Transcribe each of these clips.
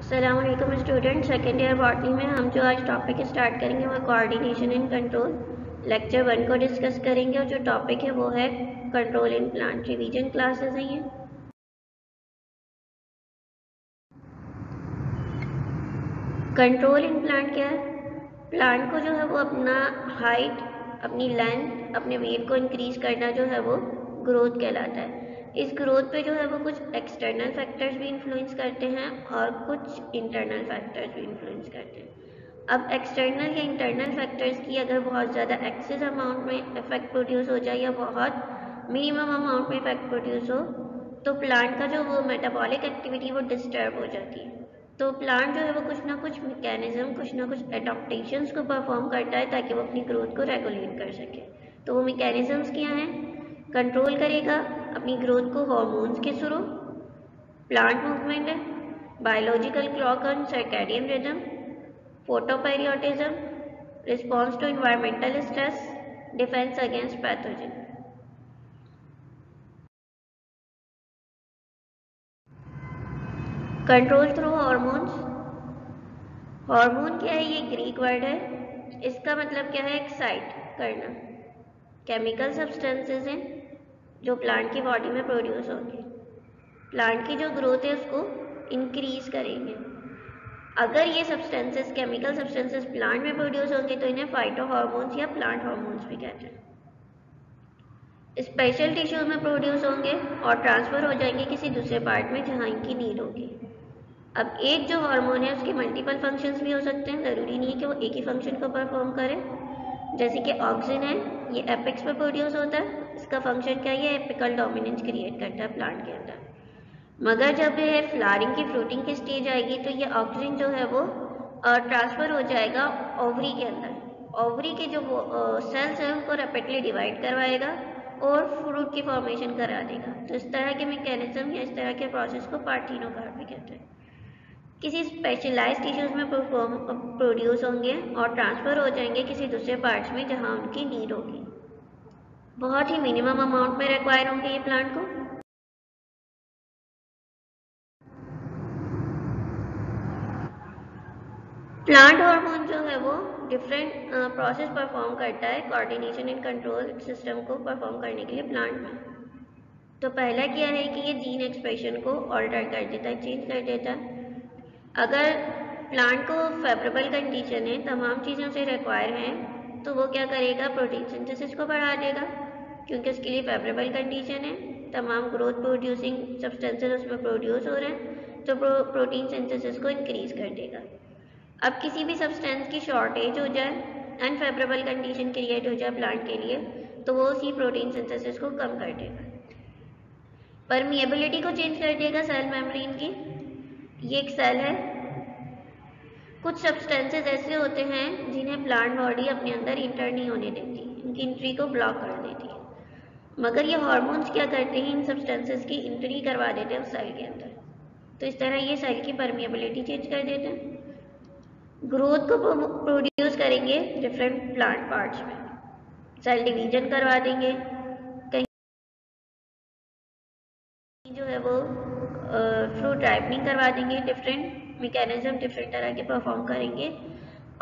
अस्सलाम वालेकुम student. Second year botany में हम जो आज टॉपिक स्टार्ट करेंगे वो कोऑर्डिनेशन एंड कंट्रोल लेक्चर 1 को डिस्कस करेंगे और जो टॉपिक है वो है control in plant. Revision classes हैं ये। कंट्रोल इन प्लांट क्या है? प्लांट को जो है वो अपना हाइट, अपनी लेंथ, अपने वेट को इंक्रीज करना जो है वो ग्रोथ कहलाता है। इस ग्रोथ पे जो है वो कुछ एक्सटर्नल फैक्टर्स भी इन्फ्लुएंस करते हैं और कुछ इंटरनल फैक्टर्स भी इन्फ्लुएंस करते हैं। अब एक्सटर्नल या इंटरनल फैक्टर्स की अगर बहुत ज़्यादा एक्सेस अमाउंट में इफेक्ट प्रोड्यूस हो जाए या बहुत मिनिमम अमाउंट में इफेक्ट प्रोड्यूस हो तो प्लांट का जो वो मेटाबॉलिक एक्टिविटी वो डिस्टर्ब हो जाती है। तो प्लांट जो है वो कुछ ना कुछ मैकेनिज्म, कुछ ना कुछ एडाप्टेशंस को परफॉर्म करता है ताकि वो अपनी ग्रोथ को रेगुलेट कर सके। तो वो मैकेनिज्म्स क्या हैं? कंट्रोल करेगा अपनी ग्रोथ को हार्मोन्स के थ्रू, प्लांट मूवमेंट है, biological clock on circadian rhythm, photoperiodism, response to environmental stress, defence against pathogen. Control through hormones. Hormone क्या है? ये ग्रीक वर्ड है। इसका मतलब क्या है? एक्साइट करना। केमिकल सब्सटेंसेस हैं जो प्लांट की बॉडी में प्रोड्यूस होंगे, प्लांट की जो ग्रोथ है उसको इंक्रीज करेंगे। अगर ये सब्सटेंसेस, केमिकल सब्सटेंसेस प्लांट में प्रोड्यूस होंगे तो इन्हें फाइटो हार्मोन्स या प्लांट हार्मोन्स भी कहते हैं। स्पेशल टिश्यूज में प्रोड्यूस होंगे और ट्रांसफर हो जाएंगे किसी दूसरे पार्ट में जहाँ इनकी नीड होगी। अब एक जो हार्मोन है उसके मल्टीपल फंक्शंस भी हो सकते हैं, ज़रूरी नहीं है कि वो एक ही फंक्शन को परफॉर्म करे। जैसे कि ऑक्सिन है, ये एपेक्स पे प्रोड्यूस होता है। इसका फंक्शन क्या है? ये एपिकल डोमिनेंस क्रिएट करता है प्लांट के अंदर। मगर जब ये फ्लावरिंग की, फ्रूटिंग की स्टेज आएगी तो ये ऑक्सिन जो है वो ट्रांसफर हो जाएगा ओवरी के अंदर। ओवरी के जो सेल्स हैं उनको रैपिडली डिवाइड करवाएगा और फ्रूट की फॉर्मेशन करा देगा। तो इस तरह के मैकेनिज्म या इस तरह के प्रोसेस को पार्थिनोकार्प भी कहते हैं। किसी स्पेशलाइज्ड टिश्यूज में प्रोड्यूस होंगे और ट्रांसफर हो जाएंगे किसी दूसरे पार्ट्स में जहां उनकी नीड होगी। बहुत ही मिनिमम अमाउंट में रिक्वायर होंगे ये प्लांट को। प्लांट हार्मोन जो है वो डिफरेंट प्रोसेस परफॉर्म करता है कोऑर्डिनेशन एंड कंट्रोल सिस्टम को परफॉर्म करने के लिए प्लांट में। तो पहला क्या है कि ये जीन एक्सप्रेशन को ऑल्टर कर देता है, चेंज कर देता है। अगर प्लांट को फेवरेबल कंडीशन है, तमाम चीज़ों से रिक्वायर हैं, तो वो क्या करेगा? प्रोटीन सिंथेसिस को बढ़ा देगा क्योंकि उसके लिए फेवरेबल कंडीशन है। तमाम ग्रोथ प्रोड्यूसिंग सब्सटेंसेस उसमें प्रोड्यूस हो रहे हैं तो प्रोटीन सिंथेसिस को इंक्रीज कर देगा। अब किसी भी सब्सटेंस की शॉर्टेज हो जाए, अनफेवरेबल कंडीशन क्रिएट हो जाए प्लांट के लिए, तो वो उसी प्रोटीन सिंथेसिस को कम कर देगा। परमिएबिलिटी को चेंज कर देगा सेल मेम्ब्रेन की। ये एक सेल है। कुछ सब्सटेंसेस ऐसे होते हैं जिन्हें प्लांट बॉडी अपने अंदर इंटर नहीं होने देती, इनकी एंट्री को ब्लॉक कर देती है। मगर ये हार्मोन्स क्या करते हैं? इन सब्सटेंसेस की एंट्री करवा देते हैं उस सेल के अंदर। तो इस तरह ये सेल की परमिएबिलिटी चेंज कर देते हैं। ग्रोथ को प्रोड्यूस करेंगे डिफरेंट प्लांट पार्ट्स में, सेल डिवीजन करवा देंगे, कहीं जो है वो फ्रूट राइपनिंग करवा देंगे। डिफरेंट मैकेनिज्म डिफरेंट तरह के परफॉर्म करेंगे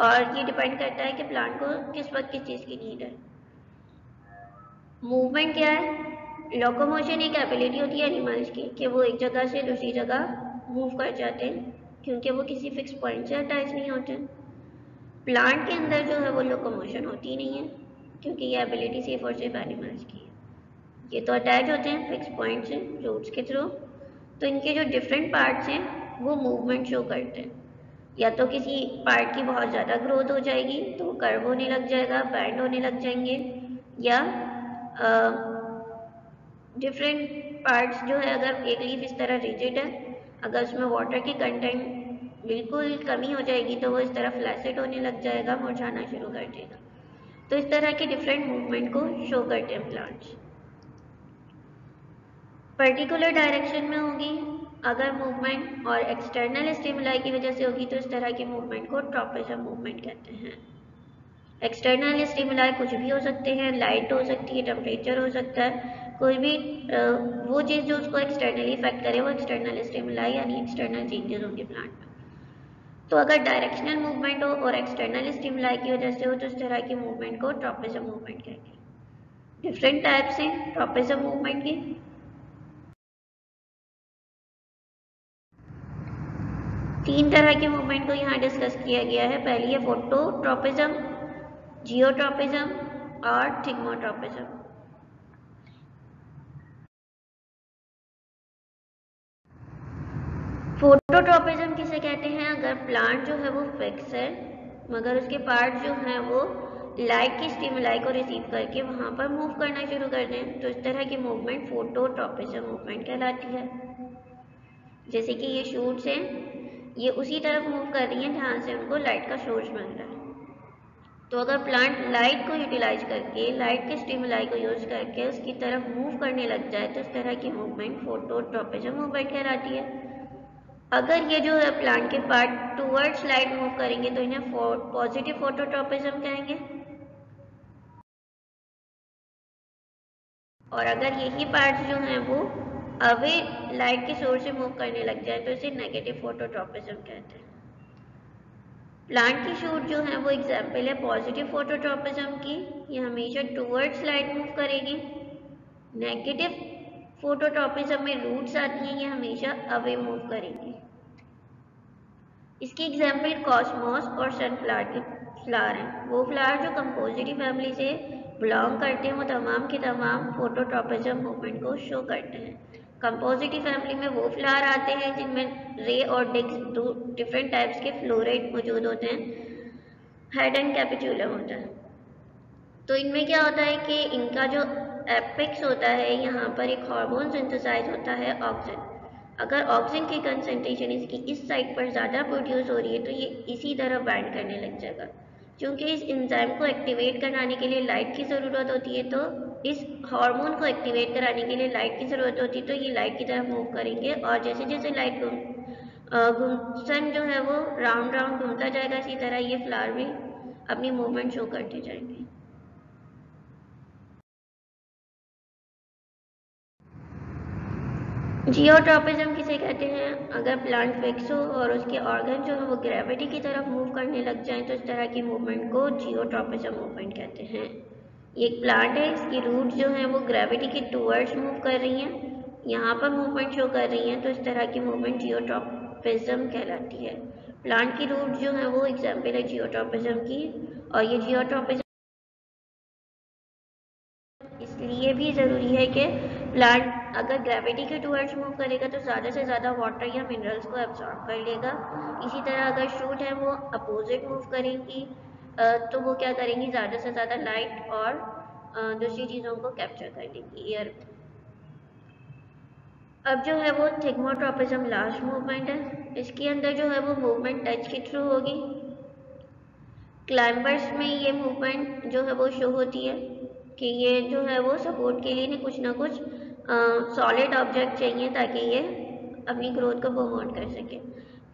और ये डिपेंड करता है कि प्लांट को किस वक्त किस चीज़ की नीड है। मूवमेंट क्या है? लोकोमोशन एक एबिलिटी होती है एनिमल्स की कि वो एक जगह से दूसरी जगह मूव कर जाते हैं क्योंकि वो किसी फिक्स पॉइंट से अटैच नहीं होते। प्लांट के अंदर जो है वो लोकोमोशन होती नहीं है क्योंकि ये एबिलिटी सिर्फ और सिर्फ एनिमल्स की है। ये तो अटैच होते हैं फिक्स पॉइंट से, रूट्स के थ्रू। तो इनके जो डिफरेंट पार्ट्स हैं वो मूवमेंट शो करते हैं। या तो किसी पार्ट की बहुत ज़्यादा ग्रोथ हो जाएगी तो वो कर्व होने लग जाएगा, बैंड होने लग जाएंगे, या डिफरेंट पार्ट्स जो है, अगर एक लीफ इस तरह रिजिड है, अगर उसमें वाटर की कंटेंट बिल्कुल कमी हो जाएगी तो वो इस तरह फ्लैसिड होने लग जाएगा, मुरझाना शुरू कर देगा। तो इस तरह के डिफरेंट मूवमेंट को शो करते हैं प्लांट्स। पर्टिकुलर डायरेक्शन में होगी अगर मूवमेंट और एक्सटर्नल स्टिमुलाई की वजह से होगी तो इस तरह के मूवमेंट को ट्रॉपिज्म मूवमेंट कहते हैं। एक्सटर्नल स्टिमुलाई कुछ भी हो सकते हैं, लाइट हो सकती है, टेम्परेचर हो सकता है, कोई भी वो चीज़ जो उसको एक्सटर्नली इफेक्ट करे वो एक्सटर्नल स्टिमुलाई यानी एक्सटर्नल चेंजेस होंगे प्लांट में। तो अगर डायरेक्शनल मूवमेंट हो और एक्सटर्नल स्टिमुलाई की वजह से हो तो इस तरह की मूवमेंट को ट्रॉपिज्म मूवमेंट कहते हैं। डिफरेंट टाइप्स हैं ट्रॉपिज्म मूवमेंट के। तीन तरह के मूवमेंट को यहाँ डिस्कस किया गया है। पहली है फोटोट्रॉपिज्म, जियोट्रॉपिज्म और थिग्मोट्रॉपिज्म। फोटोट्रॉपिज्म किसे कहते हैं? अगर प्लांट जो है वो फिक्स है मगर उसके पार्ट जो हैं वो लाइट की स्टिमुलाई को रिसीव करके वहां पर मूव करना शुरू कर दें तो इस तरह की मूवमेंट फोटोट्रॉपिज्म मूवमेंट कहलाती है। जैसे कि ये शूट्स हैं, ये उसी तरफ मूव कर रही हैं जहां से उनको लाइट का सोर्स मिल रहा है। तो अगर प्लांट लाइट को यूटिलाइज करके, लाइट के स्टिमुलाई को यूज करके उसकी तरफ मूव करने लग जाए तो इस तरह की मूवमेंट फोटोट्रॉपिज्म मूवमेंट कहलाती है। अगर ये जो है प्लांट के पार्ट टूवर्ड्स लाइट मूव करेंगे तो इन्हें पॉजिटिव फोटोट्रॉपिज्म कहेंगे, और अगर यही पार्ट जो हैं वो अवे लाइट के सोर्स से मूव करने लग जाए तो इसे नेगेटिव फोटोट्रॉपिज्म कहते हैं। प्लांट की शूट जो है वो एग्जाम्पल है पॉजिटिव फोटोट्रॉपिज्म की, ये हमेशा टूवर्ड्स लाइट मूव करेगी। नेगेटिव फोटोट्रॉपिज्म में रूट्स आती हैं, ये हमेशा अवे मूव करेंगी। इसकी एग्जाम्पल कॉस्मोस और सनफ्लावर के फ्लावर हैं। वो फ्लावर जो कंपोजिटी फैमिली से बिलोंग करते हैं वो तमाम के तमाम फोटोट्रॉपिज्म मूवमेंट को शो करते हैं। कंपोजिटी फैमिली में वो फ्लावर आते हैं जिनमें रे और डिक्स दो डिफरेंट टाइप्स के फ्लोरेट मौजूद होते हैं, हेड एंड कैपिचुलम होता है। तो इनमें क्या होता है कि इनका जो एपेक्स होता है यहाँ पर एक हार्मोन सिंथेसाइज होता है ऑक्सिन। अगर ऑक्सीजन की कंसंट्रेशन इसकी इस साइड पर ज़्यादा प्रोड्यूस हो रही है तो ये इसी तरह बाइंड करने लग जाएगा। क्योंकि इस एंजाइम को एक्टिवेट कराने के लिए लाइट की ज़रूरत होती है तो इस हार्मोन को एक्टिवेट कराने के लिए लाइट की ज़रूरत होती है तो ये लाइट की तरफ मूव करेंगे और जैसे जैसे लाइट सन जो है वो राउंड राउंड घूमता जाएगा इसी तरह ये फ्लावर भी अपनी मूवमेंट शो करते जाएंगे। जियोट्रॉपिज्म किसे कहते हैं? अगर प्लांट फिक्स हो और उसके ऑर्गन जो है वो ग्रेविटी की तरफ मूव करने लग जाए तो इस तरह की मूवमेंट को जियोट्रॉपिज्म मूवमेंट कहते हैं। ये एक प्लांट है, इसकी रूट जो है वो ग्रेविटी के टूवर्ड्स मूव कर रही हैं, यहाँ पर मूवमेंट शो कर रही हैं तो इस तरह की मूवमेंट जियोट्रॉपिज्म कहलाती है। प्लांट की रूट जो है वो एग्जाम्पल है जियोट्रॉपिज्म की, और ये जियोट्रॉपिज्म इसलिए भी ज़रूरी है कि प्लांट अगर ग्रेविटी के टूवर्ड्स मूव करेगा तो ज़्यादा से ज़्यादा वाटर या मिनरल्स को एब्जॉर्ब कर लेगा। इसी तरह अगर शूट है वो अपोजिट मूव करेंगी तो वो क्या करेंगी, ज़्यादा से ज़्यादा लाइट और दूसरी चीज़ों को कैप्चर कर लेंगी, एयर। अब जो है वो थिग्मोट्रॉपिज्म लास्ट मूवमेंट है। इसके अंदर जो है वो मूवमेंट टच के थ्रू होगी। क्लाइंबर्स में ये मूवमेंट जो है वो शो होती है कि ये जो है वो सपोर्ट के लिए कुछ ना कुछ सॉलिड ऑब्जेक्ट चाहिए ताकि ये अपनी ग्रोथ को प्रमोट कर सके।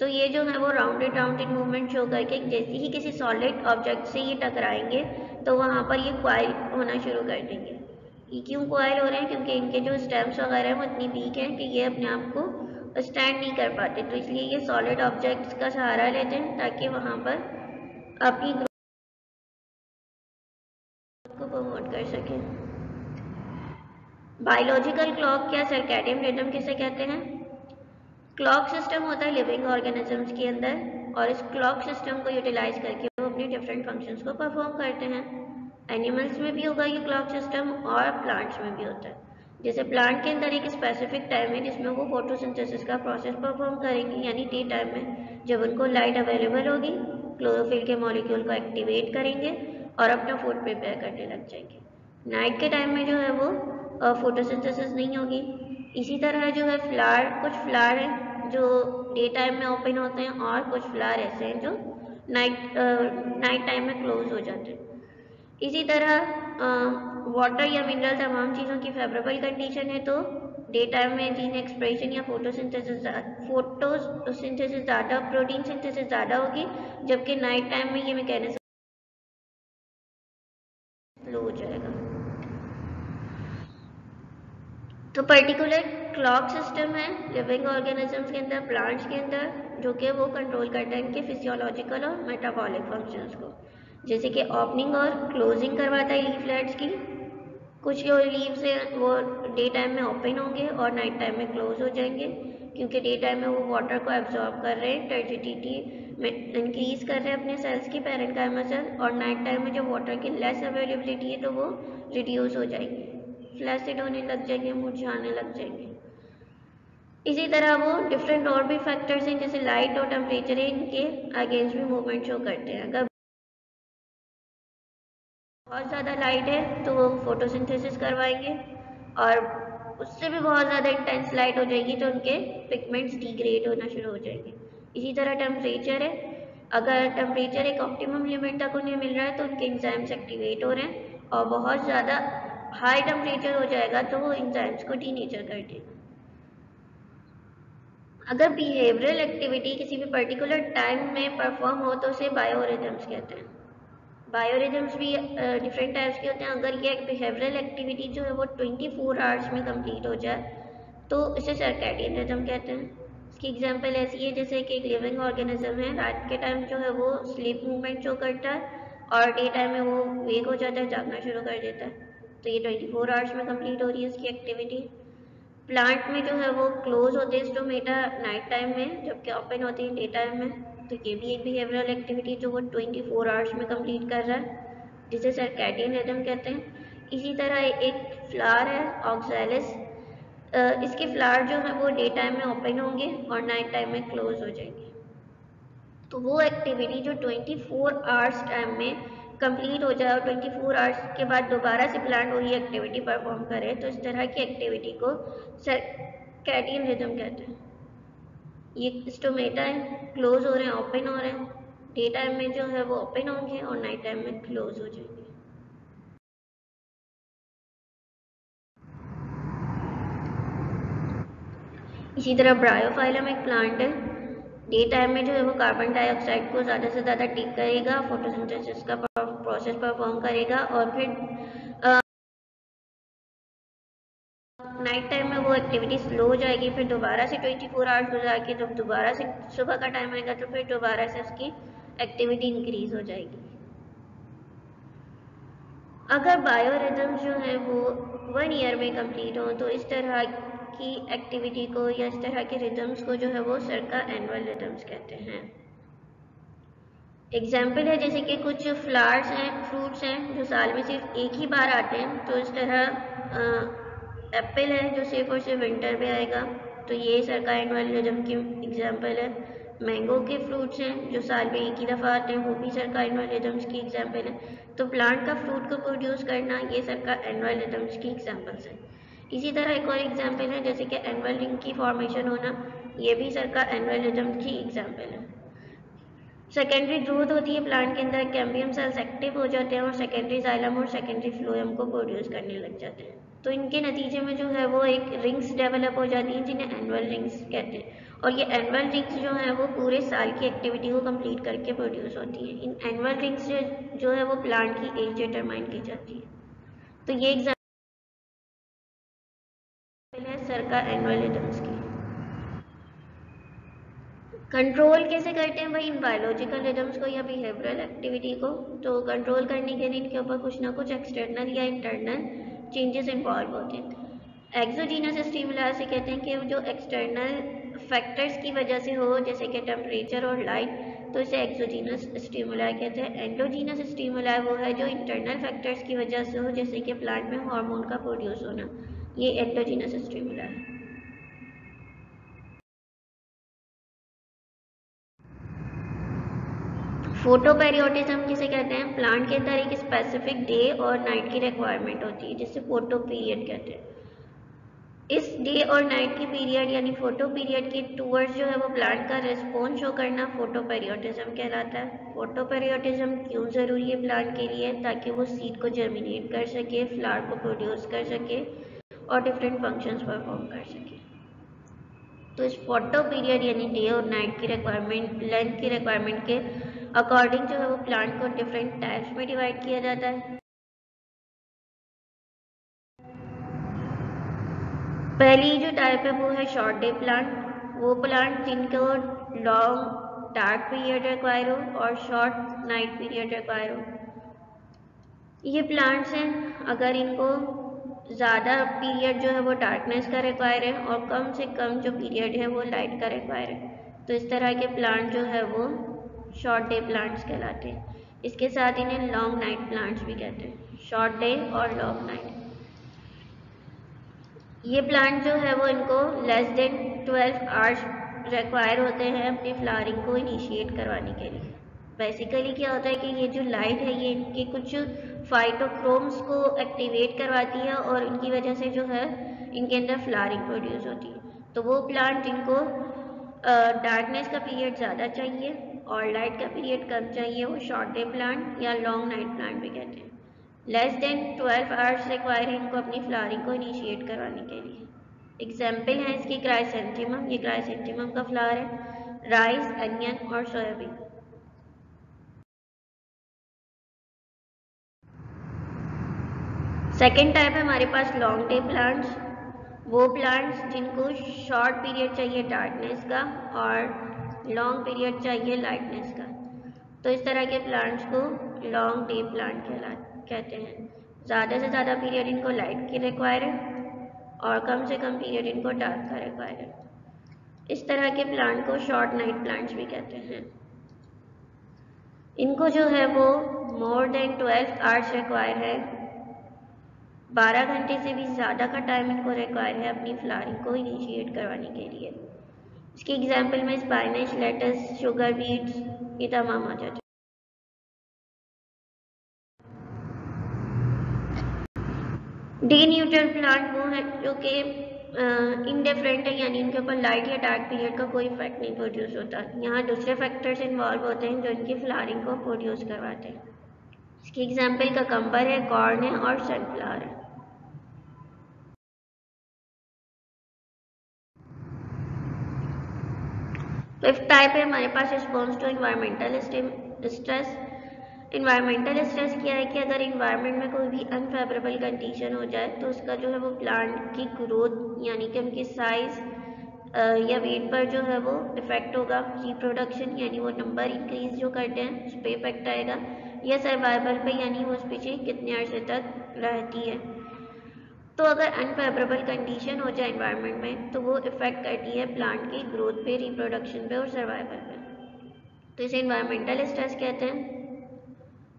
तो ये जो है वो राउंडेड राउंडेड मूवमेंट शो करके जैसे ही किसी सॉलिड ऑब्जेक्ट से ये टकराएंगे तो वहाँ पर ये क्वाइल होना शुरू कर देंगे। ये क्यों क्वाइल हो रहे हैं? क्योंकि इनके जो स्टेम्स वगैरह हैं वो इतनी वीक हैं कि ये अपने आप को स्टैंड नहीं कर पाते, तो इसलिए ये सॉलिड ऑब्जेक्ट्स का सहारा लेते हैं ताकि वहाँ पर अपनी ग्रोथ को प्रमोट कर सके। बायोलॉजिकल क्लॉक या सर्कैडियन रिदम किसे कहते हैं? क्लॉक सिस्टम होता है लिविंग ऑर्गेनिजम्स के अंदर और इस क्लॉक सिस्टम को यूटिलाइज करके वो अपने डिफरेंट फंक्शंस को परफॉर्म करते हैं। एनिमल्स में भी होगा ये क्लॉक सिस्टम और प्लांट्स में भी होता है। जैसे प्लांट के अंदर एक स्पेसिफिक टाइम है जिसमें वो फोटोसिंथेसिस का प्रोसेस परफॉर्म करेंगे, यानी टी टाइम में जब उनको लाइट अवेलेबल होगी क्लोरोफिल के मॉलिक्यूल को एक्टिवेट करेंगे और अपना फूड प्रिपेयर करने लग जाएंगे। नाइट के टाइम में जो है वो फोटोसिंथेसिस नहीं होगी। इसी तरह जो है फ्लावर, कुछ फ्लावर हैं जो डे टाइम में ओपन होते हैं और कुछ फ्लावर ऐसे हैं जो नाइट टाइम में क्लोज हो जाते हैं। इसी तरह वाटर या मिनरल तमाम चीज़ों की फेवरेबल कंडीशन है तो डे टाइम में जीन एक्सप्रेशन या फोटोसिंथेसिस ज़्यादा, प्रोटीन सिंथेसिस ज़्यादा होगी, जबकि नाइट टाइम में ये मैकेनिज्म स्लो हो जाएगा। तो पर्टिकुलर क्लॉक सिस्टम है लिविंग ऑर्गेनिजम्स के अंदर, प्लांट्स के अंदर, जो कि वो कंट्रोल करता है इनके फिजियोलॉजिकल और मेटाबॉलिक फंक्शंस को, जैसे कि ओपनिंग और क्लोजिंग करवाता है लीफलेट्स की। कुछ जो लीव्स हैं वो डे टाइम में ओपन होंगे और नाइट टाइम में क्लोज हो जाएंगे, क्योंकि डे टाइम में वो वाटर को एब्जॉर्ब कर रहे हैं, टर्जिडिटी में इंक्रीज कर रहे हैं अपने सेल्स की, पैरेन्काइमा सेल, और नाइट टाइम में जब वाटर की लेस अवेलेबिलिटी है तो वो रिड्यूस हो जाएंगे, फ्लैसिड होने लग जाएंगे, मुरझाने लग जाएंगे। इसी तरह वो डिफरेंट और भी फैक्टर्स हैं जैसे लाइट और टेम्परेचर है, इनके अगेंस्ट भी मूवमेंट शो करते हैं। अगर बहुत ज़्यादा लाइट है तो वो फोटोसिंथेसिस करवाएंगे, और उससे भी बहुत ज़्यादा इंटेंस लाइट हो जाएगी तो उनके पिगमेंट्स डिग्रेड होना शुरू हो जाएंगे। इसी तरह टेम्परेचर है, अगर टेम्परेचर एक ऑप्टिमम लिमिट तक उन्हें मिल रहा है तो उनके एंजाइम्स एक्टिवेट हो रहे हैं, और बहुत ज़्यादा हाई टेम्परेचर हो जाएगा तो वो एंजाइम्स को डीनेचर कर देगा। अगर बिहेवियरल एक्टिविटी किसी भी पर्टिकुलर टाइम में परफॉर्म हो तो उसे बायोरिदम्स कहते हैं। बायोरिदम्स भी डिफरेंट टाइप्स के होते हैं। अगर ये एक बिहेवियरल एक्टिविटी जो है वो 24 आवर्स में कंप्लीट हो जाए तो इसे सर्कैडियन रिदम कहते हैं। इसकी एग्जांपल ऐसी है जैसे कि एक लिविंग ऑर्गेनिज्म है, रात के टाइम जो है वो स्लीप मूवमेंट शो करता है और डे टाइम में वो वेक हो जाता है, जागना शुरू कर देता है, तो ये 24 आवर्स में कंप्लीट हो रही है इसकी एक्टिविटी। प्लांट में जो है वो क्लोज होते हैं स्टोमेटा नाइट टाइम में, जबकि ओपन होते हैं डे टाइम में, तो ये भी एक बिहेवियरल एक्टिविटी जो वो 24 आवर्स में कंप्लीट कर रहा है, जिसे सर्कैडियन रिदम कहते हैं। इसी तरह एक फ्लावर है ऑक्सैलिस, इसके फ्लावर जो है वो डे टाइम में ओपन होंगे और नाइट टाइम में क्लोज हो जाएंगे, तो वो एक्टिविटी जो 24 आवर्स टाइम में कंप्लीट हो जाए और 24 आवर्स के बाद दोबारा से प्लांट वही एक्टिविटी परफॉर्म करे, तो इस तरह की एक्टिविटी को सर्कैडियन रिदम कहते हैं। ये स्टोमेटा है, क्लोज हो रहे हैं, ओपन हो रहे हैं, डे टाइम में जो है वो ओपन होंगे और नाइट टाइम में क्लोज हो जाएंगे। इसी तरह ब्रायोफाइलम एक प्लांट है, डे टाइम में जो है वो कार्बन डाइऑक्साइड को ज़्यादा से ज़्यादा टिक करेगा, फोटोसिंथेसिस का प्रोसेस परफॉर्म करेगा, और फिर नाइट टाइम में वो एक्टिविटी स्लो हो जाएगी, फिर दोबारा से 24 आवर्स गुजार के जब दोबारा से सुबह का टाइम आएगा तो फिर दोबारा से उसकी एक्टिविटी इंक्रीज हो जाएगी। अगर बायोरिदम जो है वो 1 ईयर में कंप्लीट हो तो इस तरह की एक्टिविटी को या इस तरह के रिदम्स को जो है वो सर्का एनुअल रिदम्स कहते हैं। एग्जाम्पल है जैसे कि कुछ फ्लावर्स हैं, फ्रूट्स हैं जो साल में सिर्फ एक ही बार आते हैं, तो इस तरह एप्पल है जो सिर्फ और सिर्फ विंटर में आएगा, तो ये सर्का एनुअल रिदम की एग्जाम्पल है। मैंगो के फ्रूट्स हैं जो साल में एक ही दफ़ा आते हैं, वो भी सर्का एनुअल रिदम्स की एग्जाम्पल है। तो प्लांट का फ्रूट को प्रोड्यूस करना ये सर्का एनुअल रिदम्स की एग्जाम्पल्स हैं। इसी तरह एक और एग्जाम्पल है जैसे कि एनुअल रिंग की फॉर्मेशन होना, ये भी सर्का एनुअल रिदम की एग्जाम्पल है। सेकेंडरी ग्रोथ होती है प्लांट के अंदर, कैम्बियम सेल्स एक्टिव हो जाते हैं और सेकेंडरी जाइलम और सेकेंडरी फ्लोएम को प्रोड्यूस करने लग जाते हैं, तो इनके नतीजे में जो है वो एक रिंग्स डेवलप हो जाती हैं जिन्हें एनुअल रिंग्स कहते हैं, और ये एनुअल रिंग्स जो है वो पूरे साल की एक्टिविटी को कंप्लीट करके प्रोड्यूस होती हैं। इन एनुअल रिंग्स जो है वो प्लांट की एज डिटरमाइन की जाती है। तो ये एग्जाम्पल है सर्का एनुअल रिदम्स की। कंट्रोल कैसे करते हैं भाई इन बायोलॉजिकल रिदम्स को या बिहेवियरल एक्टिविटी को, तो कंट्रोल करने के लिए इनके ऊपर कुछ ना कुछ एक्सटर्नल या इंटरनल चेंजेस इन्वॉल्व होते हैं। एक्सोजीनस स्टिमुला से कहते हैं कि जो एक्सटर्नल फैक्टर्स की वजह से हो, जैसे कि टेम्परेचर और लाइट, तो इसे एक्सोजीनस स्टिमुला कहते हैं। एंडोजीनस स्टिमुला वो है जो इंटरनल फैक्टर्स की वजह से हो, जैसे कि प्लांट में हार्मोन का प्रोड्यूस होना, ये एंडोजीनस स्टिमुला है। फोटोपेरियोटिज्म किसे कहते हैं, प्लांट के अंदर एक स्पेसिफिक डे और नाइट की रिक्वायरमेंट होती है जिसे फोटो पीरियड कहते हैं। इस डे और नाइट की पीरियड यानी फोटो पीरियड के टूवर्ड्स जो है वो प्लांट का रिस्पॉन्स शो करना फोटोपेरियोटिज्म कहलाता है। फोटोपेरियोटिज्म क्यों ज़रूरी है प्लांट के लिए, ताकि वो सीड को जर्मिनेट कर सके, फ्लावर को प्रोड्यूस कर सके और डिफरेंट फंक्शंस परफॉर्म कर सके। तो इस फोटो पीरियड यानी डे और नाइट की रिक्वायरमेंट, लेंथ की रिक्वायरमेंट के अकॉर्डिंग जो है वो प्लांट को डिफरेंट टाइप्स में डिवाइड किया जाता है। पहली जो टाइप है वो है शॉर्ट डे प्लांट। वो प्लांट जिनको लॉन्ग डार्क पीरियड रिक्वायर हो और शॉर्ट नाइट पीरियड रिक्वायर हो। ये प्लांट्स हैं, अगर इनको ज़्यादा पीरियड जो है वो डार्कनेस का रिक्वायर है और कम से कम जो पीरियड है वो लाइट का रिक्वायर है, तो इस तरह के प्लांट जो है वो शॉर्ट डे प्लांट्स कहलाते हैं। इसके साथ इन्हें लॉन्ग नाइट प्लांट्स भी कहते हैं, शॉर्ट डे और लॉन्ग नाइट। ये प्लांट जो है वो इनको लेस देन 12 आवर्स रिक्वायर होते हैं अपनी फ्लावरिंग को इनिशिएट करवाने के लिए। बेसिकली क्या होता है कि ये जो लाइट है ये इनके कुछ फाइटोक्रोम्स को एक्टिवेट करवाती है और इनकी वजह से जो है इनके अंदर फ्लावरिंग प्रोड्यूस होती है। तो वो प्लांट जिनको डार्कनेस का पीरियड ज़्यादा चाहिए और लाइट का पीरियड कम चाहिए वो शॉर्ट डे प्लांट या लॉन्ग नाइट प्लांट भी कहते हैं। लेस देन 12 आवर्स रिक्वायर है इनको अपनी फ्लावरिंग को इनिशिएट करवाने के लिए। एग्जाम्पल है इसकी क्राइसेंथेमम, ये क्राइसेंथेमम का फ्लावर है, राइस, अनियन और सोयाबीन। सेकेंड टाइप है हमारे पास लॉन्ग डे प्लांट्स। वो प्लांट्स जिनको शॉर्ट पीरियड चाहिए डार्कनेस का और लॉन्ग पीरियड चाहिए लाइटनेस का, तो इस तरह के प्लांट्स को लॉन्ग डे प्लांट कहते हैं। ज़्यादा से ज़्यादा पीरियड इनको लाइट की रिक्वायर है और कम से कम पीरियड इनको डार्क का रिक्वायर है। इस तरह के प्लांट को शॉर्ट नाइट प्लांट्स भी कहते हैं। इनको जो है वो मोर देन 12 आवर्स रिक्वायर है, 12 घंटे से भी ज़्यादा का टाइम इनको रिक्वायर है अपनी फ्लावरिंग को इनिशिएट करवाने के लिए। इसकी एग्जाम्पल में स्पाइनच, लेटस, शुगर बीट्स ये तमाम आ जाते हैं। डी न्यूट्रल प्लांट वो है जो कि इनडिफरेंट है, यानी इनके ऊपर लाइट या डार्क पीरियड का कोई इफेक्ट नहीं प्रोड्यूस होता। यहाँ दूसरे फैक्टर्स इन्वॉल्व होते हैं जो इनकी फ्लावरिंग को प्रोड्यूस करवाते हैं। इसकी एग्जाम्पल ककम्बर है, कॉर्न है और सनफ्लावर है। फिफ्थ टाइप है हमारे पास response to environmental stress. Environmental stress क्या है कि अगर इन्वायरमेंट में कोई भी अनफेवरेबल कंडीशन हो जाए तो उसका जो है वो प्लांट की ग्रोथ यानी कि उनकी साइज या वेट पर जो है वो इफेक्ट होगा। रिप्रोडक्शन यानी वो नंबर इंक्रीज जो करते हैं उस पर इफेक्ट आएगा, या सर्वाइवल पे यानी वो स्पीशीज कितने अरसे तक रहती है। तो अगर अनफेवरेबल कंडीशन हो जाए एनवायरनमेंट में तो वो इफेक्ट करती है प्लांट की ग्रोथ पे, रिप्रोडक्शन पे और सर्वाइवल पे, तो इसे एनवायरमेंटल स्ट्रेस कहते हैं।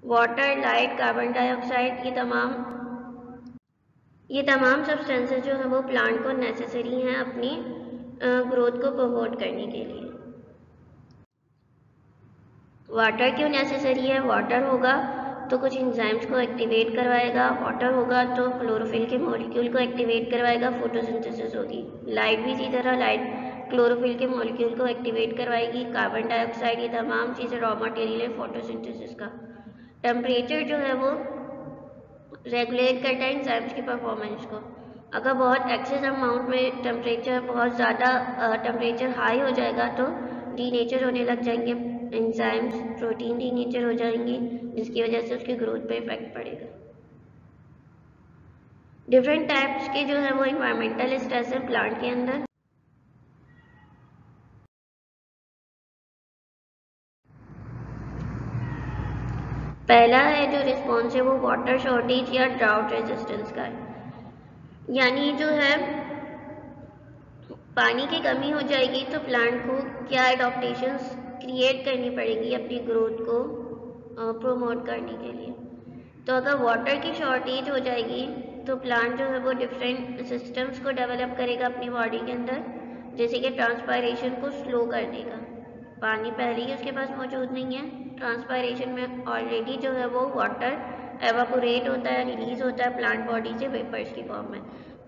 वाटर, लाइट, कार्बन डाइऑक्साइड ये तमाम सब्सटेंसेस जो है वो प्लांट को नेसेसरी हैं अपनी ग्रोथ को प्रमोट करने के लिए। वाटर क्यों नेसेसरी है? वाटर होगा तो कुछ एंजाइम्स को एक्टिवेट करवाएगा, वाटर होगा तो क्लोरोफिल के मॉलिक्यूल को एक्टिवेट करवाएगा, फोटोसिंथेसिस होगी। लाइट भी इसी तरह, लाइट क्लोरोफिल के मॉलिक्यूल को एक्टिवेट करवाएगी। कार्बन डाइऑक्साइड ये तमाम चीज़ें रॉ मटेरियल है फोटोसिंथेसिस का। टेम्परेचर जो है वो रेगुलेट करता है एंजाइम्स की परफॉर्मेंस को। अगर बहुत एक्सेस अमाउंट में टेम्परेचर बहुत ज़्यादा टेम्परेचर हाई हो जाएगा तो डीनेचर होने लग जाएंगे एंजाइम्स, प्रोटीन डीनेचर हो जाएंगी जिसकी वजह से उसकी ग्रोथ पे इफेक्ट पड़ेगा। डिफरेंट टाइप्स के जो है वो इन्वायरमेंटल स्ट्रेस है प्लांट के अंदर। पहला है जो रिस्पॉन्स है वो वाटर शॉर्टेज या ड्राउट रेजिस्टेंस का है, यानी जो है पानी की कमी हो जाएगी तो प्लांट को क्या एडॉप्टेशंस क्रिएट करनी पड़ेंगी अपनी ग्रोथ को प्रोमोट करने के लिए। तो अगर वाटर की शॉर्टेज हो जाएगी तो प्लांट जो है वो डिफरेंट सिस्टम्स को डेवलप करेगा अपनी बॉडी के अंदर, जैसे कि ट्रांसपायरेशन को स्लो कर देगा। पानी पहले ही उसके पास मौजूद नहीं है, ट्रांसपायरेशन में ऑलरेडी जो है वो वाटर एवापोरेट होता है, रिलीज होता है प्लांट बॉडी से वेपर्स की फॉर्म में।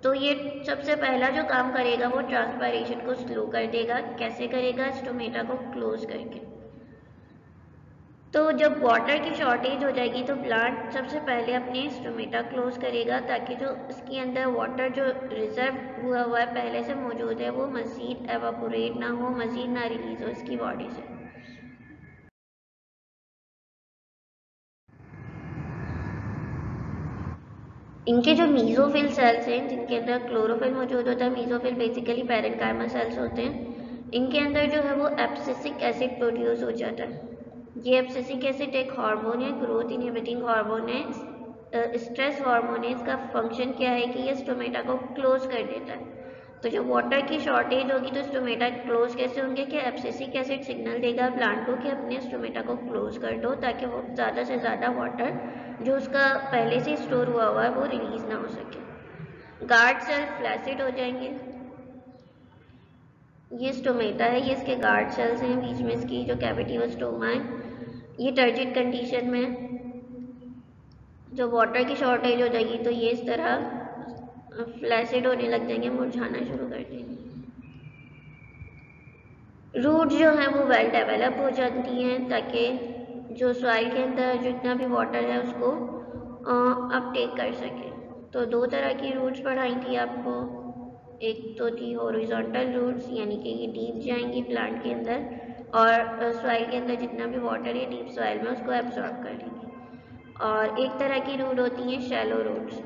तो ये सबसे पहला जो काम करेगा वो ट्रांसपायरेशन को स्लो कर देगा। कैसे करेगा? स्टोमेटा को क्लोज करके। तो जब वाटर की शॉर्टेज हो जाएगी तो प्लांट सबसे पहले अपने स्टोमेटा क्लोज करेगा ताकि जो इसके अंदर वाटर जो रिजर्व हुआ है पहले से मौजूद है वो मज़ीद एवापोरेट ना हो, मज़ीद ना रिलीज हो इसकी बॉडी से। इनके जो मीजोफिल सेल्स हैं जिनके अंदर क्लोरोफिल मौजूद होता है, मीजोफिल बेसिकली पैरेन्काइमा सेल्स होते हैं, इनके अंदर जो है वो एब्सिसिक एसिड प्रोड्यूस हो जाता है। ये एब्सिसिक एसिड एक हार्मोन है, ग्रोथ इनहिबिटिंग हार्मोन है, स्ट्रेस हार्मोन है। इसका फंक्शन क्या है कि ये स्टोमेटा को क्लोज कर देता है। तो जब वाटर की शॉर्टेज होगी तो स्टोमेटा क्लोज कैसे होंगे कि एब्सिसिक एसिड सिग्नल देगा प्लांट को कि अपने स्टोमेटा को क्लोज कर दो, ताकि वो ज़्यादा से ज़्यादा वाटर जो उसका पहले से स्टोर हुआ है वो रिलीज ना हो सके। गार्ड सेल फ्लैसिड हो जाएंगे। ये स्टोमेटा है, ये इसके गार्ड सेल्स हैं, बीच में इसकी जो कैविटी व स्टोमा है, ये टर्जिड कंडीशन में। जब वाटर की शॉर्टेज हो जाएगी तो ये इस तरह फ्लैसिड होने लग जाएंगे, मुरझाना शुरू कर देंगे। रूट जो है वो वेल डेवलप हो जाती हैं ताकि जो सॉइल के अंदर जितना भी वाटर है उसको अपटेक कर सके। तो दो तरह की रूट्स पढ़ाई थी आपको, एक तो थी हॉरिजॉन्टल रूट्स यानी कि ये डीप जाएंगी प्लांट के अंदर और सॉइल के अंदर जितना भी वाटर है डीप सॉइल में उसको एब्जॉर्ब कर लेंगे, और एक तरह की रूट होती हैं शैलो रूट्स।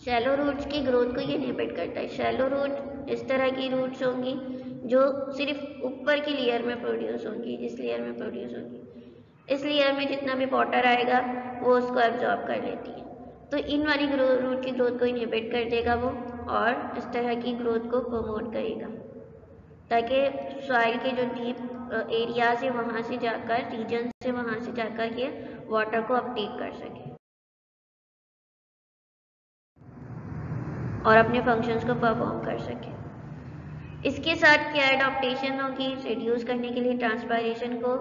शैलो रूट्स की ग्रोथ को ये इनहिबिट करता है। शैलो रूट इस तरह की रूट्स होंगी जो सिर्फ ऊपर की लेयर में प्रोड्यूस होंगी, इस लेयर में प्रोड्यूस होंगी। इस लेयर में जितना भी वाटर आएगा वो उसको एब्जॉर्ब कर लेती है। तो इन वाली रूट की ग्रोथ को इनहिबिट कर देगा वो, और इस तरह की ग्रोथ को प्रमोट करेगा ताकि सॉइल के जो डीप एरियाज है वहाँ से जाकर, रीजन से वहाँ से जाकर ये वाटर को अपटेक कर सके और अपने फंक्शंस को परफॉर्म कर सके। इसके साथ क्या एडाप्टेशन होगी रिड्यूस करने के लिए ट्रांसपायरेशन को,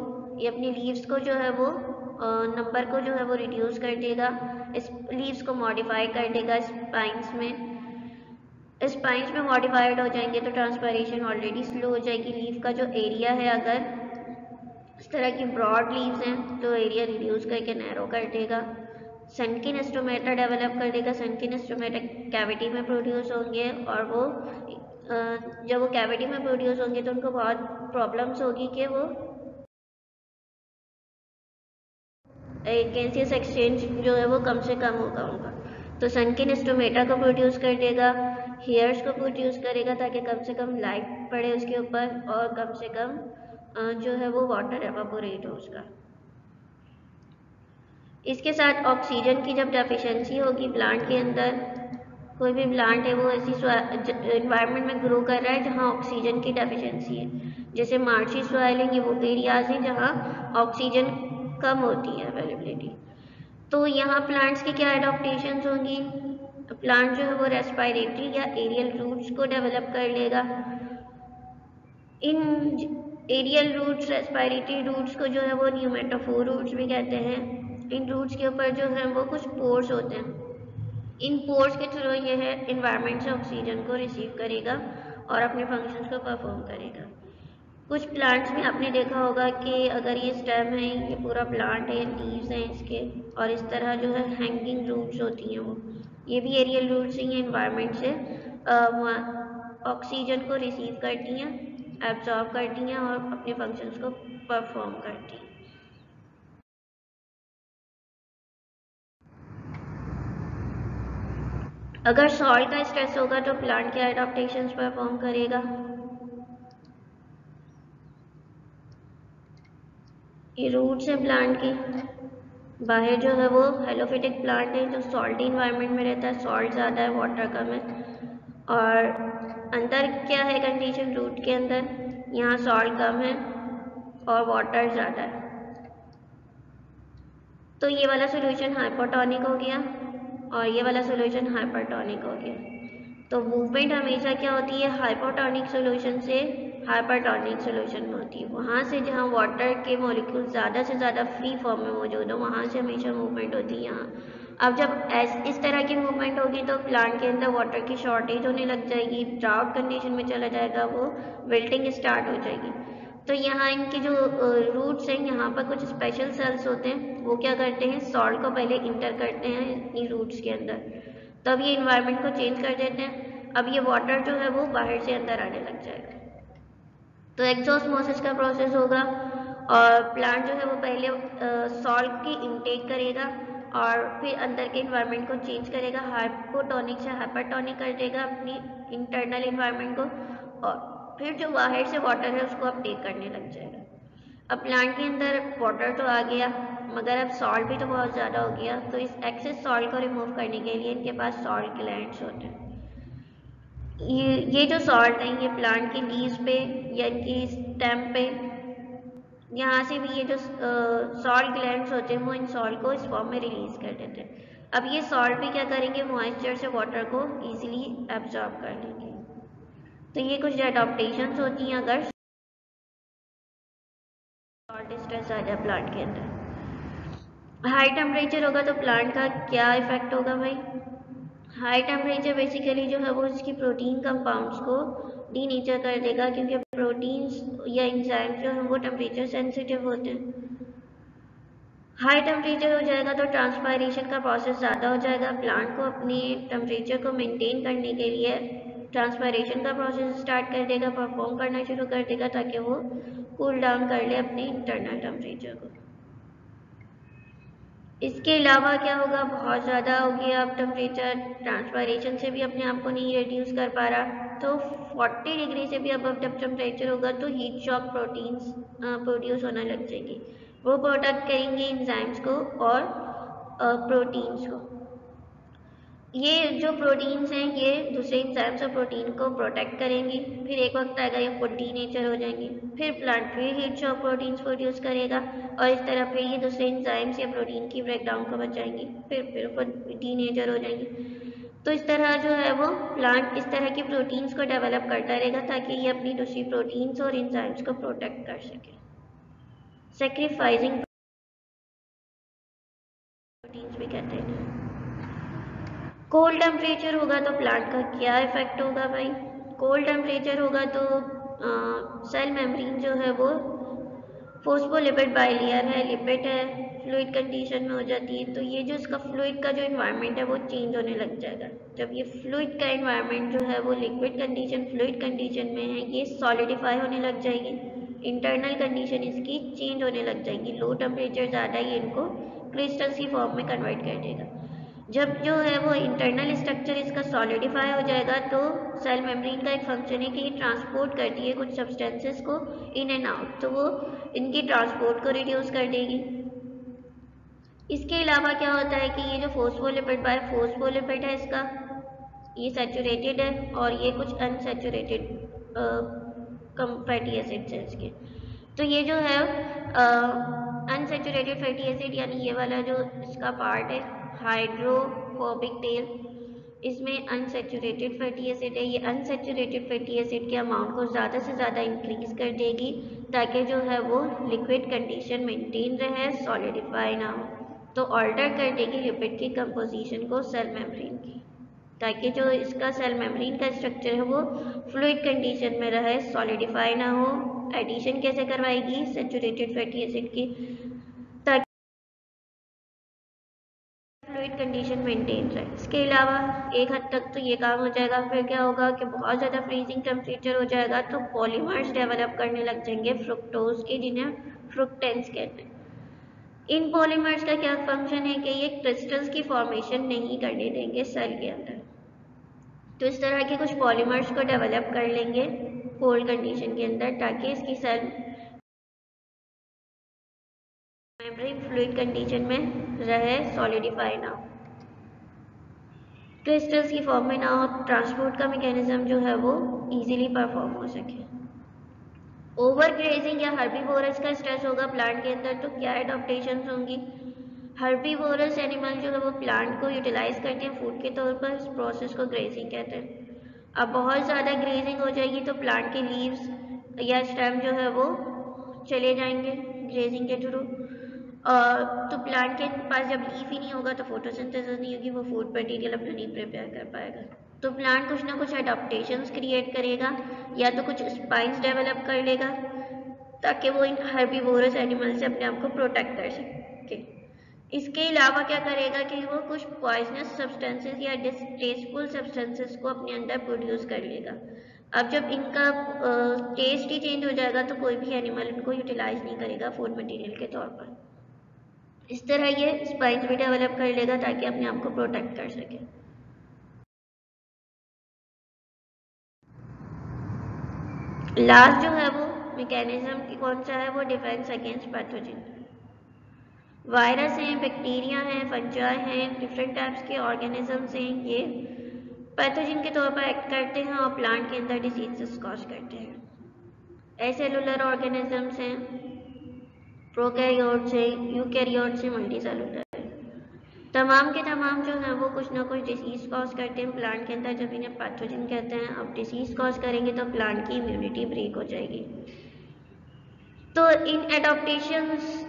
ये अपनी लीव्स को जो है वो नंबर को जो है वो रिड्यूस कर देगा, इस लीव्स को मॉडिफाई कर देगा स्पाइंस में। स्पाइंस में मॉडिफाइड हो जाएंगे तो ट्रांसपायरेशन ऑलरेडी स्लो हो जाएगी। लीव का जो एरिया है अगर इस तरह की ब्रॉड लीव्स हैं तो एरिया रिड्यूस करके नैरो कर देगा। सनकिन स्टोमेटा डेवलप कर देगा। सनकिन स्टोमेटा कैविटी में प्रोड्यूस होंगे और वो जब वो कैविटी में प्रोड्यूस होंगे तो उनको बहुत प्रॉब्लम्स होगी कि वो गैसियस एक्सचेंज जो है वो कम से कम होगा उनका। तो सनकिन स्टोमेटा को प्रोड्यूस कर देगा, हेयर्स को प्रोड्यूस करेगा ताकि कम से कम लाइट पड़े उसके ऊपर और कम से कम जो है वो वाटर एवापोरेट हो उसका। इसके साथ ऑक्सीजन की जब डेफिशिएंसी होगी प्लांट के अंदर, कोई भी प्लांट है वो ऐसी इन्वायरमेंट में ग्रो कर रहा है जहाँ ऑक्सीजन की डेफिशिएंसी है, जैसे मार्शी सॉइल है, ये वो एरियाज हैं जहाँ ऑक्सीजन कम होती है अवेलेबिलिटी। तो यहाँ प्लांट्स की क्या एडॉप्टेशंस होंगी, प्लांट जो है वो रेस्पायरेटरी या एरियल रूट्स को डेवलप कर लेगा। इन एरियल रूट्स, रेस्पायरेटरी रूट्स को जो है वो न्यूमेटोफोर रूट्स भी कहते हैं। इन रूट्स के ऊपर जो है वो कुछ पोर्स होते हैं। इन पोर्स के थ्रू ये है इन्वायरमेंट से ऑक्सीजन को रिसीव करेगा और अपने फंक्शंस को परफॉर्म करेगा। कुछ प्लांट्स में आपने देखा होगा कि अगर ये स्टेम है, ये पूरा प्लांट है, लीव्स हैं इसके, और इस तरह जो है हैंगिंग रूट्स होती हैं वो, ये भी एरियल रूट्स हैं। ये इन्वायरमेंट से ऑक्सीजन को रिसीव करती हैं, एब्जॉर्ब करती हैं और अपने फंक्शंस को परफॉर्म करती हैं। अगर सॉइल का स्ट्रेस होगा तो प्लांट क्या एडाप्टेशंस परफॉर्म करेगा। ये रूट्स हैं प्लांट की, बाहर जो है वो हेलोफिटिक प्लांट है जो सॉल्टी इन्वायरमेंट में रहता है, सॉल्ट ज़्यादा है, वाटर कम है। और अंदर क्या है कंडीशन रूट के अंदर, यहाँ सॉल्ट कम है और वाटर ज़्यादा है। तो ये वाला सोल्यूशन हाइपोटोनिक हो गया और ये वाला सोल्यूशन हाइपरटोनिक हो गया। तो मूवमेंट हमेशा क्या होती है, हाइपोटोनिक सोल्यूशन से हाइपरटोनिक सोल्यूशन में होती है। वहाँ से जहाँ वाटर के मॉलिक्यूल ज़्यादा से ज़्यादा फ्री फॉर्म में मौजूद हो वहाँ से हमेशा मूवमेंट होती है यहाँ। अब जब इस तरह की मूवमेंट होगी तो प्लांट के अंदर वाटर की शॉर्टेज होने लग जाएगी, ड्राउट कंडीशन में चला जाएगा, वो विल्टिंग स्टार्ट हो जाएगी। तो यहाँ इनके जो रूट्स हैं यहाँ पर कुछ स्पेशल सेल्स होते हैं, वो क्या करते हैं, सॉल्ट को पहले इंटर करते हैं इन रूट्स के अंदर, तब ये इन्वायरमेंट को चेंज कर देते हैं। अब ये वाटर जो है वो बाहर से अंदर आने लग जाएगा। तो एक्सोस्मोसिस का प्रोसेस होगा और प्लांट जो है वो पहले सॉल्ट की इनटेक करेगा और फिर अंदर के इन्वायरमेंट को चेंज करेगा, हाइपोटोनिक से हाइपरटोनिक कर देगा अपनी इंटरनल इन्वायरमेंट को, और फिर जो बाहर से वाटर है उसको अपटेक करने लग जाएगा। अब प्लांट के अंदर वाटर तो आ गया, मगर अब सॉल्ट भी तो बहुत ज़्यादा हो गया, तो इस एक्सेस सॉल्ट को रिमूव करने के लिए इनके पास सॉल्ट ग्लैंड्स होते हैं। ये जो सॉल्ट है ये प्लांट के लीव्स पे या इनकी स्टेम पे, यहाँ से भी ये जो सॉल्ट ग्लैंड्स होते हैं वो इन सॉल्ट को इस फॉर्म में रिलीज कर देते हैं। अब ये सॉल्ट भी क्या करेंगे, मॉइस्चर से वाटर को इजीली एब्जॉर्ब कर लेंगे। तो ये कुछ एडाप्टेशंस होती हैं अगर सॉल्ट स्ट्रेस आ जाए प्लांट के अंदर। हाई टेम्परेचर होगा तो प्लांट का क्या इफेक्ट होगा भाई? हाई टेम्परेचर बेसिकली जो है वो इसकी प्रोटीन कंपाउंड्स को डीनेचर कर देगा, क्योंकि प्रोटीन्स या एंजाइम्स जो हैं वो टेम्परेचर सेंसिटिव होते हैं। हाई टेम्परेचर हो जाएगा तो ट्रांसपायरेशन का प्रोसेस ज़्यादा हो जाएगा। प्लांट को अपने टेम्परेचर को मेंटेन करने के लिए ट्रांसपायरेशन का प्रोसेस स्टार्ट कर देगा, परफॉर्म करना शुरू कर देगा, ताकि वो कूल डाउन कर ले अपने इंटरनल टेम्परेचर को। इसके अलावा क्या होगा, बहुत ज़्यादा हो गया अब टेम्परेचर, ट्रांसपायरेशन से भी अपने आप को नहीं रिड्यूस कर पा रहा, तो 40 डिग्री से भी अब जब टेम्परेचर होगा तो हीट शॉक प्रोटीन्स प्रोड्यूस होने लग जाएंगी। वो प्रोटेक्ट करेंगे एंजाइम्स को और प्रोटीन्स को। ये जो प्रोटीन्स हैं ये दूसरे एंजाइम्स और प्रोटीन को प्रोटेक्ट करेंगी, फिर एक वक्त आएगा ये खुद डीनेचर हो जाएंगी, फिर प्लांट फिर हीट शॉक प्रोटीन्स प्रोड्यूस करेगा और इस तरह फिर ये दूसरे एंजाइम्स या प्रोटीन की ब्रेकडाउन को बचाएंगी, फिर खुद डीनेचर हो जाएंगी। तो इस तरह जो है वो प्लांट इस तरह की प्रोटीन्स को डेवलप करता रहेगा ताकि ये अपनी दूसरी प्रोटीन्स और एंजाइम्स को प्रोटेक्ट कर सके। सेक्रीफाइसिंग प्रोटीन्स भी कहते हैं। कोल्ड टेम्परेचर होगा तो प्लांट का क्या इफेक्ट होगा भाई? कोल्ड टेम्परेचर होगा तो सेल मेम्ब्रेन जो है वो फोस्फोलिपिड बाइलेयर है, लिपिड है, फ्लूइड कंडीशन में हो जाती है। तो ये जो इसका फ्लूइड का जो इन्वायरमेंट है वो चेंज होने लग जाएगा। जब ये फ्लूइड का इन्वायरमेंट जो है वो लिक्विड कंडीशन फ्लूइड कंडीशन में है, ये सॉलिडिफाई होने लग जाएगी, इंटरनल कंडीशन इसकी चेंज होने लग जाएगी। लो टेम्परेचर ज़्यादा ही इनको क्रिस्टल्स की फॉर्म में कन्वर्ट कर देगा। जब जो है वो इंटरनल स्ट्रक्चर इसका सॉलिडिफाई हो जाएगा तो सेल मेम्ब्रेन का एक फंक्शन है कि ये ट्रांसपोर्ट करती है कुछ सब्सटेंसेस को इन एंड आउट, तो वो इनकी ट्रांसपोर्ट को रिड्यूस कर देगी। इसके अलावा क्या होता है कि ये जो फोस्फोलिपिड बायफोस्फोलिपिड है इसका, ये सैचुरेटेड है और ये कुछ अनसैचुरेटेड फैटी एसिड्स हैं इसके। तो ये जो है अनसैचुरेटेड फैटी एसिड यानी ये वाला जो इसका पार्ट है हाइड्रोफोबिक टेल, इसमें अनसैचुरेटेड फैटी एसिड है। ये अनसैचुरेटेड फैटी एसिड के अमाउंट को ज़्यादा से ज़्यादा इंक्रीज कर देगी ताकि जो है वो लिक्विड कंडीशन मेंटेन रहे, सॉलिडिफाई ना हो। तो ऑल्टर कर देगी लिपिड की कंपोजिशन को सेल मेम्ब्रेन की, ताकि जो इसका सेल मेम्ब्रेन का स्ट्रक्चर है वो फ्लूइड कंडीशन में रहे, सॉलिडिफाई ना हो। एडिशन कैसे करवाएगी सैचुरेटेड फैटी एसिड की, ताकि फ्लूइड कंडीशन मेंटेन रहे। इसके अलावा एक हद तक तो ये काम हो जाएगा। फिर क्या होगा कि बहुत ज़्यादा फ्रीजिंग टेम्परेचर हो जाएगा तो पॉलीमर्स डेवलप करने लग जाएंगे फ्रुक्टोज के, जिन्हें फ्रुक्टेंस कहते हैं। इन पॉलीमर्स का क्या फंक्शन है कि ये क्रिस्टल्स की फॉर्मेशन नहीं करने देंगे सेल के अंदर। तो इस तरह के कुछ पॉलीमर्स को डेवलप कर लेंगे कोल्ड कंडीशन के अंदर ताकि इसकी सेल मेम्ब्रेन फ्लूइड कंडीशन में रहे, सॉलिडिफाई ना हो, क्रिस्टल्स की फॉर्म में ना हो, ट्रांसपोर्ट का मैकेनिज्म जो है वो इजीली परफॉर्म हो सके। ओवर ग्रेजिंग या हर्बीवोरस का स्ट्रेस होगा प्लांट के अंदर तो क्या एडाप्टेशंस होंगी? हर्बीवोरस एनिमल जो है वो प्लांट को यूटिलाइज करते हैं फूड के तौर पर, इस प्रोसेस को ग्रेजिंग कहते हैं। अब बहुत ज़्यादा ग्रेजिंग हो जाएगी तो प्लांट के लीव्स या स्टेम जो है वो चले जाएंगे ग्रेजिंग के थ्रू, तो प्लांट के पास जब लीफ ही नहीं होगा तो फोटोसिंथेसिस नहीं होगी, वो फूड मटेरियल अपना नहीं प्रिपेयर कर पाएगा। तो प्लांट कुछ ना कुछ एडाप्टेशंस क्रिएट करेगा या तो कुछ स्पाइंस डेवलप कर लेगा ताकि वो इन हर्बीवोरस एनिमल से अपने आप को प्रोटेक्ट कर सके। इसके अलावा क्या करेगा कि वो कुछ पॉइजनस सब्सटेंसेस या डिस्टेस्टफुल सब्सटेंसेस को अपने अंदर प्रोड्यूस कर लेगा। अब जब इनका टेस्ट ही चेंज हो जाएगा तो कोई भी एनिमल इनको यूटिलाइज नहीं करेगा फूड मटेरियल के तौर पर। इस तरह ये स्पाइक्स भी डेवलप कर लेगा ताकि अपने आप को प्रोटेक्ट कर सके। लास्ट जो है वो मैकेनिज्म कौन सा है, वो डिफेंस अगेंस्ट पैथोजन। वायरस हैं, बैक्टीरिया हैं, फंजाई हैं, डिफरेंट टाइप्स के ऑर्गेनिजम्स हैं, ये पैथोजन के तौर पर एक्ट करते हैं और प्लांट के अंदर डिसीजेस कॉज करते हैं। एसेलुलर ऑर्गेनिजम्स हैं, प्रोकैरियोट्स हैं, यूकैरियोट्स हैं, मल्टीसेलुलर हैं। तमाम के तमाम जो हैं वो कुछ ना कुछ डिसीज कॉज करते हैं प्लांट के अंदर, जब इन्हें पैथोजन कहते हैं। अब डिसीज कॉज करेंगे तो प्लांट की इम्यूनिटी ब्रेक हो जाएगी। तो इन एडॉप्टेशंस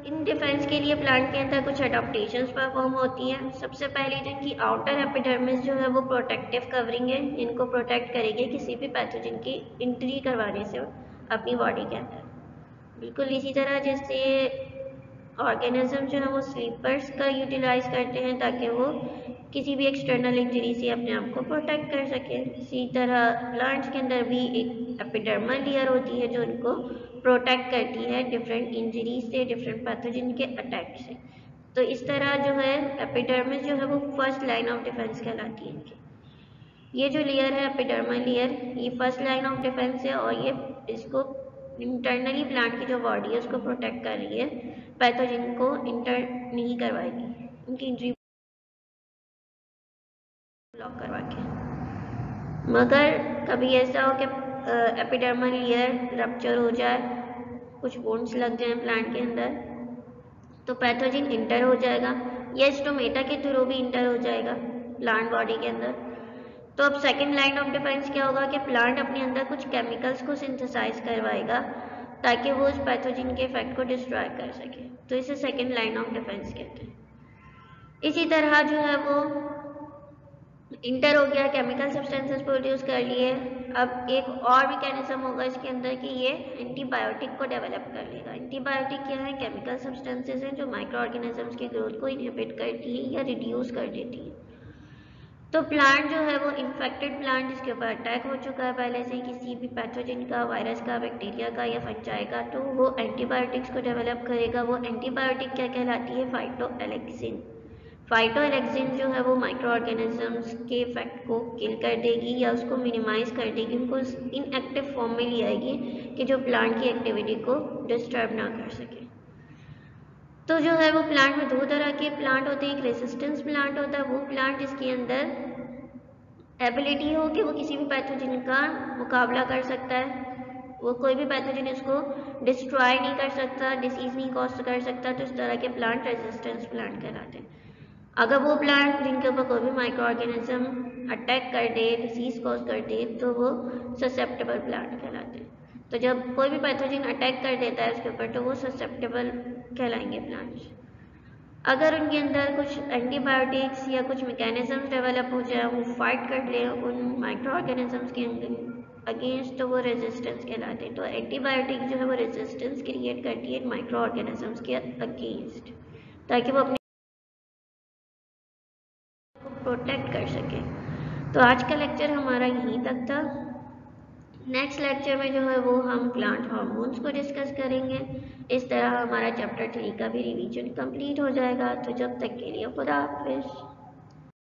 इन डिफेंस के लिए प्लांट के अंदर कुछ एडॉप्टेशंस परफॉर्म होती हैं। सबसे पहले जो इनकी आउटर एपिडर्मिस जो है वो प्रोटेक्टिव कवरिंग है, इनको प्रोटेक्ट करेगी किसी भी पैथोजन की एंट्री करवाने से अपनी बॉडी के अंदर। बिल्कुल इसी तरह जैसे ऑर्गेनिज्म जो है वो स्लीपर्स का यूटिलाइज करते हैं ताकि वो किसी भी एक्सटर्नल इंजरी से अपने आप को प्रोटेक्ट कर सके। इसी तरह प्लांट्स के अंदर भी एक एपिडर्मल लेयर होती है जो उनको प्रोटेक्ट करती है डिफरेंट इंजरी से, डिफरेंट पैथोजन के अटैक से। तो इस तरह जो है एपिडर्मिस जो है वो फर्स्ट लाइन ऑफ डिफेंस कहलाती है इनकी। ये जो लेयर है एपिडर्मल लेयर, ये फर्स्ट लाइन ऑफ डिफेंस है और ये इसको इंटरनली प्लांट की जो बॉडी है उसको प्रोटेक्ट कर रही है, पैथोजन को इंटर नहीं करवाएगी, उनकी इंजरी ब्लॉक करवा के। मगर कभी ऐसा हो कि एपिडर्मल लेयर रप्चर हो जाए, कुछ वुंड्स लग जाए प्लांट के अंदर, तो पैथोजन इंटर हो जाएगा या स्टोमेटा के थ्रू भी इंटर हो जाएगा प्लांट बॉडी के अंदर। तो अब सेकेंड लाइन ऑफ डिफेंस क्या होगा कि प्लांट अपने अंदर कुछ केमिकल्स को सिंथेसाइज करवाएगा ताकि वो उस पैथोजन के इफेक्ट को डिस्ट्रॉय कर सके। तो इसे सेकेंड लाइन ऑफ डिफेंस कहते हैं। इसी तरह जो है वो इंटर हो गया, केमिकल सब्सटेंसेस प्रोड्यूस कर लिए। अब एक और मैकेनिज्म होगा इसके अंदर कि ये एंटीबायोटिक को डेवलप कर लेगा। एंटीबायोटिक क्या है, केमिकल सब्सटेंसेस हैं जो माइक्रो ऑर्गेनिजम्स की ग्रोथ को इनहिबिट करती हैं या रिड्यूस कर देती हैं। तो प्लांट जो है वो इन्फेक्टेड प्लांट जिसके ऊपर अटैक हो चुका है पहले से किसी भी पैथोजन का, वायरस का, बैक्टीरिया का या फंजाई का, तो वो एंटीबायोटिक्स को डेवलप करेगा। वो एंटीबायोटिक क्या कहलाती है, फाइटोएलेक्सिन। फाइटोएलेक्सिन जो है वो माइक्रो ऑर्गेनिजम्स के इफेक्ट को किल कर देगी या उसको मिनिमाइज कर देगी, उनको इनएक्टिव फॉर्म में ले आएगी कि जो प्लांट की एक्टिविटी को डिस्टर्ब ना कर सके। तो जो है वो प्लांट में दो तरह के प्लांट होते हैं, एक रेजिस्टेंस प्लांट होता है, वो प्लांट जिसके अंदर एबिलिटी हो कि वो किसी भी पैथोजन का मुकाबला कर सकता है, वो कोई भी पैथोजन इसको डिस्ट्रॉय नहीं कर सकता, डिसीज नहीं कॉज कर सकता, तो इस तरह के प्लांट रेजिस्टेंस प्लांट कहलाते हैं। अगर वो प्लांट जिनके ऊपर कोई भी माइक्रो ऑर्गेनिज्म अटैक कर दे, डिसीज कॉज कर दे, तो वो ससेप्टेबल प्लांट कहलाते हैं। तो जब कोई भी पैथोजन अटैक कर देता है उसके ऊपर तो वो ससेप्टेबल कहलाएंगे प्लांट्स। अगर उनके अंदर कुछ एंटीबायोटिक्स या कुछ मैकेनिज्म डेवलप हो जाए, वो फाइट कर ले उन माइक्रो ऑर्गेनिजम्स के अगेंस्ट, तो वो रेजिस्टेंस कहलाते हैं। तो एंटीबायोटिक जो है वो रेजिस्टेंस क्रिएट करती है माइक्रो ऑर्गेनिजम्स के अगेंस्ट ताकि वो अपने प्रोटेक्ट कर सके। तो आज का लेक्चर हमारा यहीं तक था। नेक्स्ट लेक्चर में जो है वो हम प्लांट हार्मोन्स को डिस्कस करेंगे। इस तरह हमारा चैप्टर 3 का भी रिवीजन कंप्लीट हो जाएगा। तो जब तक के लिए खुदा हाफिज़।